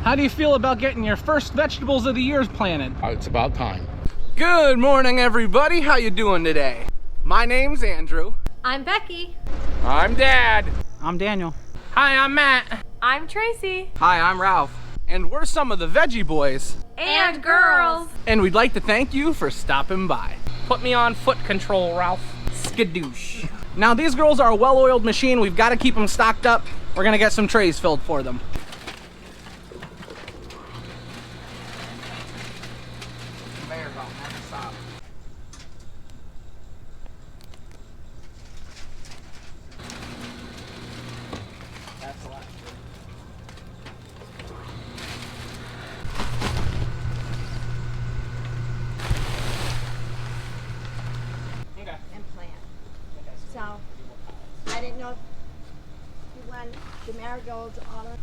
How do you feel about getting your first vegetables of the year planted? It's about time. Good morning, everybody. How you doing today? My name's Andrew. I'm Becky. I'm Dad. I'm Daniel. Hi, I'm Matt. I'm Tracy. Hi, I'm Ralph. And we're some of the Veggie Boys. And girls. And we'd like to thank you for stopping by. Put me on foot control, Ralph. Skadoosh. Now, these girls are a well-oiled machine. We've got to keep them stocked up. We're gonna get some trays filled for them. So, I didn't know if you want the marigolds on it.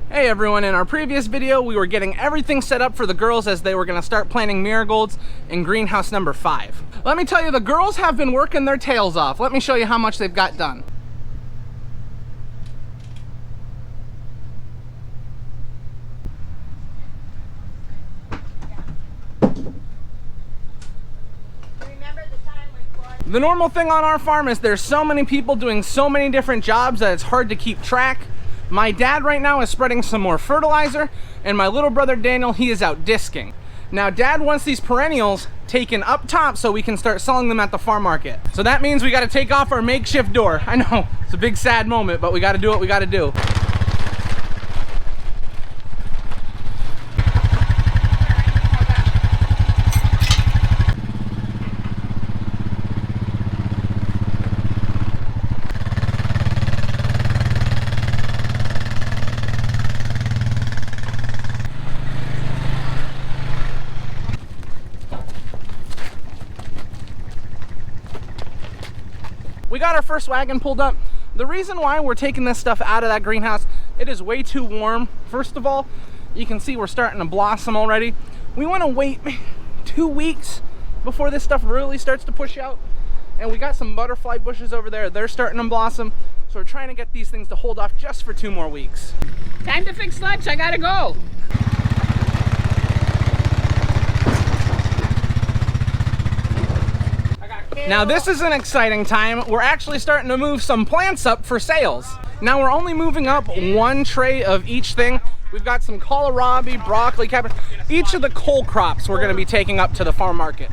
Hey everyone, in our previous video, we were getting everything set up for the girls as they were gonna start planting marigolds in greenhouse number 5. Let me tell you, the girls have been working their tails off. Let me show you how much they've got done. The normal thing on our farm is there's so many people doing so many different jobs that it's hard to keep track. My dad right now is spreading some more fertilizer, and my little brother Daniel, he is out disking. Now Dad wants these perennials taken up top so we can start selling them at the farm market. So that means we gotta take off our makeshift door. I know, it's a big sad moment, but we gotta do what we gotta do. We got our first wagon pulled up. The reason why we're taking this stuff out of that greenhouse, it is way too warm. First of all, you can see we're starting to blossom already. We want to wait 2 weeks before this stuff really starts to push out. And we got some butterfly bushes over there. They're starting to blossom. So we're trying to get these things to hold off just for 2 more weeks. Time to fix lunch. I gotta go. Now this is an exciting time. We're actually starting to move some plants up for sales. Now we're only moving up 1 tray of each thing. We've got some kohlrabi, broccoli, cabbage, each of the cole crops we're gonna be taking up to the farm market.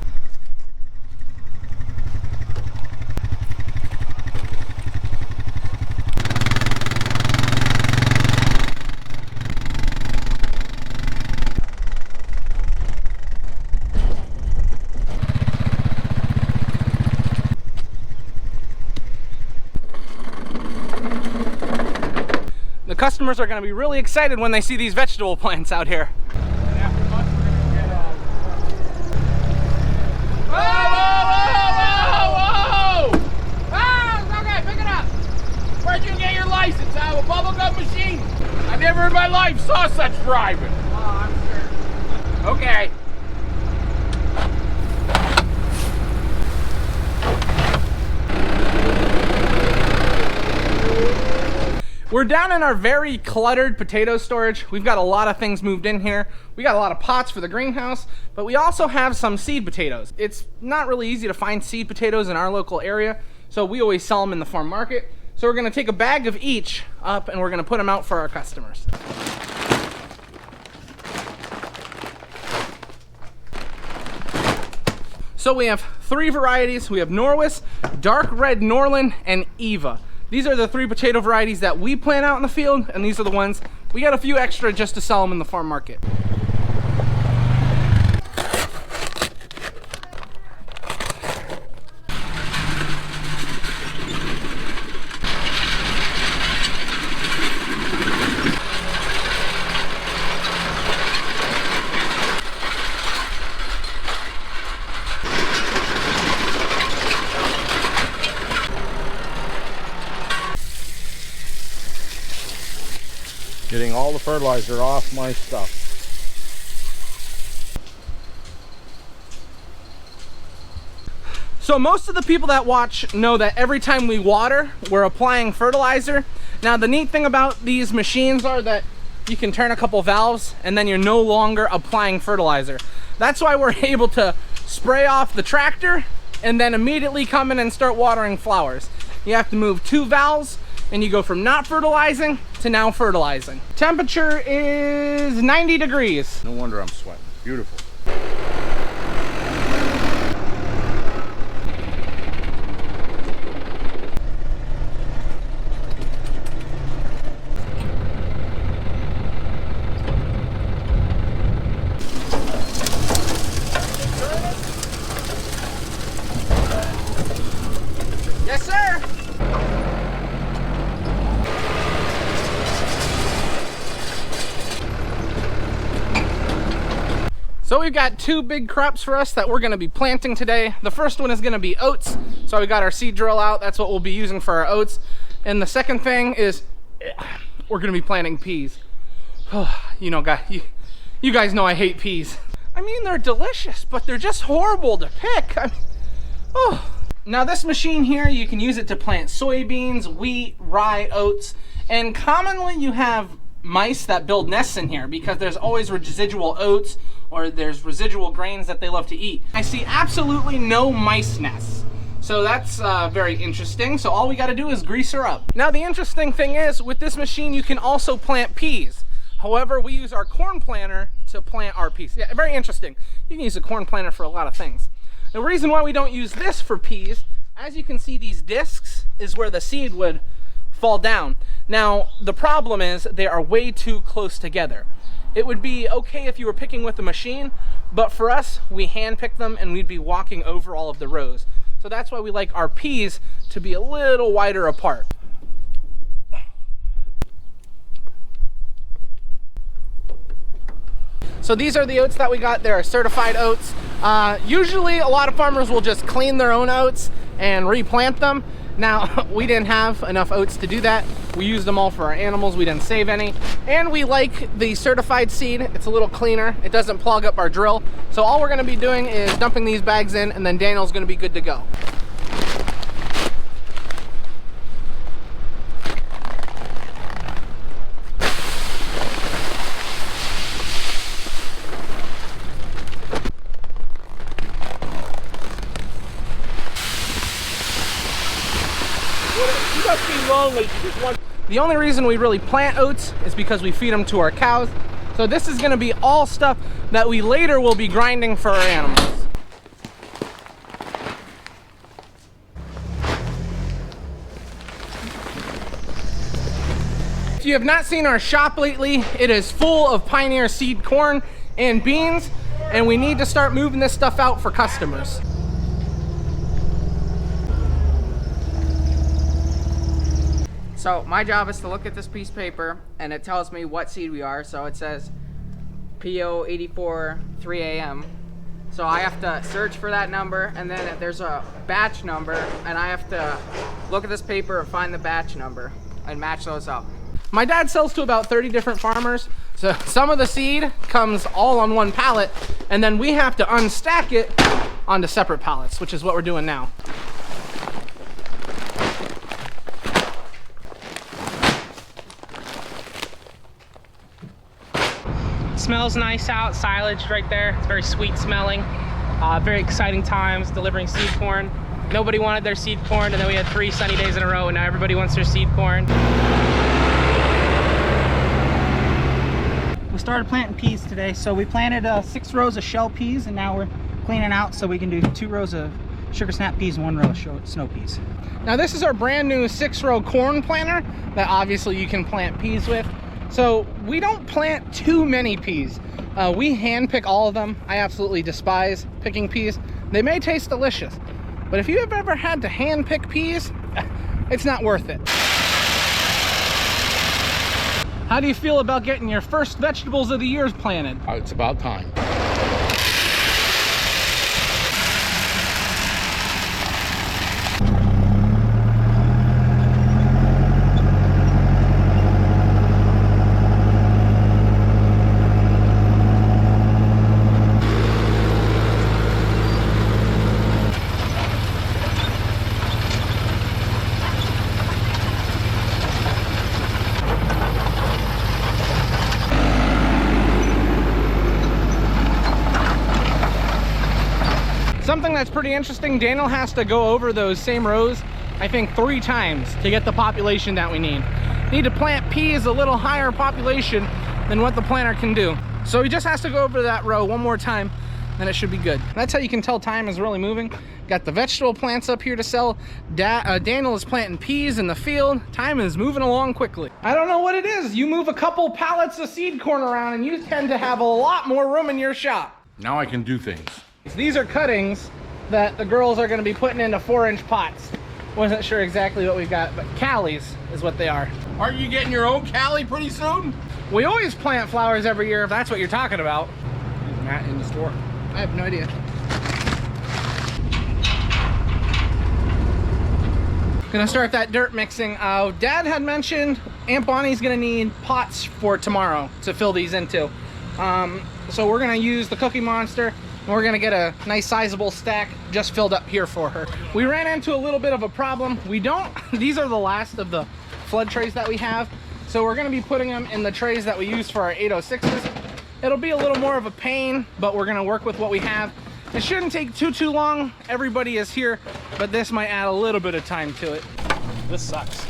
The customers are going to be really excited when they see these vegetable plants out here. Whoa, whoa, whoa, whoa, whoa! Ah, okay, pick it up. Where'd you get your license? I have a bubblegum machine. I never in my life saw such driving. Oh, I'm sure. Okay. We're down in our very cluttered potato storage. We've got a lot of things moved in here. We got a lot of pots for the greenhouse, but we also have some seed potatoes. It's not really easy to find seed potatoes in our local area, so we always sell them in the farm market. So we're gonna take a bag of each up and we're gonna put them out for our customers. So we have 3 varieties. We have Norwis, Dark Red Norland, and Eva. These are the 3 potato varieties that we plant out in the field, and these are the ones, we got a few extra just to sell them in the farm market. Getting all the fertilizer off my stuff. So most of the people that watch know that every time we water, we're applying fertilizer. Now the neat thing about these machines are that you can turn a couple valves and then you're no longer applying fertilizer. That's why we're able to spray off the tractor and then immediately come in and start watering flowers. You have to move 2 valves and you go from not fertilizing to now fertilizing. Temperature is 90 degrees. No wonder I'm sweating. Beautiful. Yes, sir. So we've got 2 big crops for us that we're gonna be planting today. The first one is gonna be oats. So we got our seed drill out. That's what we'll be using for our oats. And the second thing is we're gonna be planting peas. You know, you guys know I hate peas. I mean, they're delicious, but they're just horrible to pick. I mean, oh. Now this machine here, you can use it to plant soybeans, wheat, rye, oats, and commonly you have mice that build nests in here because there's always residual oats or there's residual grains that they love to eat. I see absolutely no mice nests. So that's very interesting. So all we gotta do is grease her up. Now the interesting thing is with this machine, you can also plant peas. However, we use our corn planter to plant our peas. Yeah, very interesting. You can use a corn planter for a lot of things. The reason why we don't use this for peas, as you can see, these discs is where the seed would fall down. Now, the problem is they are way too close together. It would be okay if you were picking with a machine, but for us, we hand pick them and we'd be walking over all of the rows. So that's why we like our peas to be a little wider apart. So these are the oats that we got. They're certified oats. Usually a lot of farmers will just clean their own oats and replant them. Now, we didn't have enough oats to do that. We used them all for our animals. We didn't save any. And we like the certified seed. It's a little cleaner. It doesn't plug up our drill. So all we're gonna be doing is dumping these bags in and then Daniel's gonna be good to go. You must be lonely. The only reason we really plant oats is because we feed them to our cows. So this is gonna be all stuff that we later will be grinding for our animals. If you have not seen our shop lately, it is full of Pioneer seed corn and beans, and we need to start moving this stuff out for customers. So my job is to look at this piece of paper and it tells me what seed we are. So it says PO 84 3 AM. So I have to search for that number, and then there's a batch number and I have to look at this paper and find the batch number and match those up. My dad sells to about 30 different farmers. So some of the seed comes all on one pallet and then we have to unstack it onto separate pallets, which is what we're doing now. Smells nice out, silage right there. It's very sweet smelling. Very exciting times delivering seed corn. Nobody wanted their seed corn, and then we had 3 sunny days in a row, and now everybody wants their seed corn. We started planting peas today, so we planted 6 rows of shell peas, and now we're cleaning out so we can do 2 rows of sugar snap peas and 1 row of snow peas. Now this is our brand new 6-row corn planter that obviously you can plant peas with. So we don't plant too many peas. We hand pick all of them. I absolutely despise picking peas. They may taste delicious, but if you have ever had to hand pick peas, it's not worth it. How do you feel about getting your first vegetables of the year planted? It's about time. that's pretty interesting, Daniel has to go over those same rows, I think 3 times to get the population that we need. Need to plant peas a little higher population than what the planter can do. So he just has to go over that row one more time, then it should be good. That's how you can tell time is really moving. Got the vegetable plants up here to sell. Daniel is planting peas in the field. Time is moving along quickly. I don't know what it is. You move a couple pallets of seed corn around and you tend to have a lot more room in your shop. Now I can do things. These are cuttings that the girls are gonna be putting into 4-inch pots. Wasn't sure exactly what we've got, but callies is what they are. Aren't you getting your own Cali pretty soon? We always plant flowers every year, if that's what you're talking about. Is Matt in the store? I have no idea. Gonna start that dirt mixing. Dad had mentioned Aunt Bonnie's gonna need pots for tomorrow to fill these into. So we're gonna use the Cookie Monster, and we're gonna get a nice sizable stack just filled up here for her. We ran into a little bit of a problem. These are the last of the flood trays that we have. So we're gonna be putting them in the trays that we use for our 806s. It'll be a little more of a pain, but we're gonna work with what we have. It shouldn't take too long. Everybody is here, but this might add a little bit of time to it. This sucks.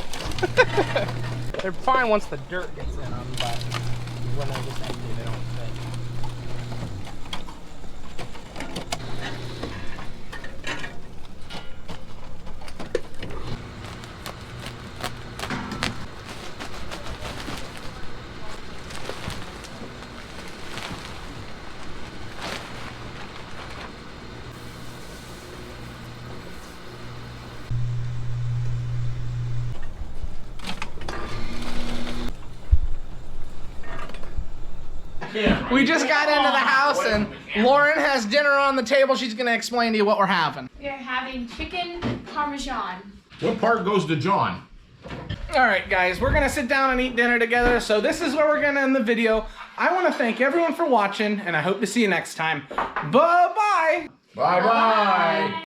They're fine once the dirt gets in them, but when they're just empty, they don't fit. We just got into the house and Lauren has dinner on the table. She's gonna explain to you what we're having. We're having chicken parmesan. What part goes to John? All right, guys, we're gonna sit down and eat dinner together. So this is where we're gonna end the video. I wanna thank everyone for watching and I hope to see you next time. Bye-bye. Bye-bye.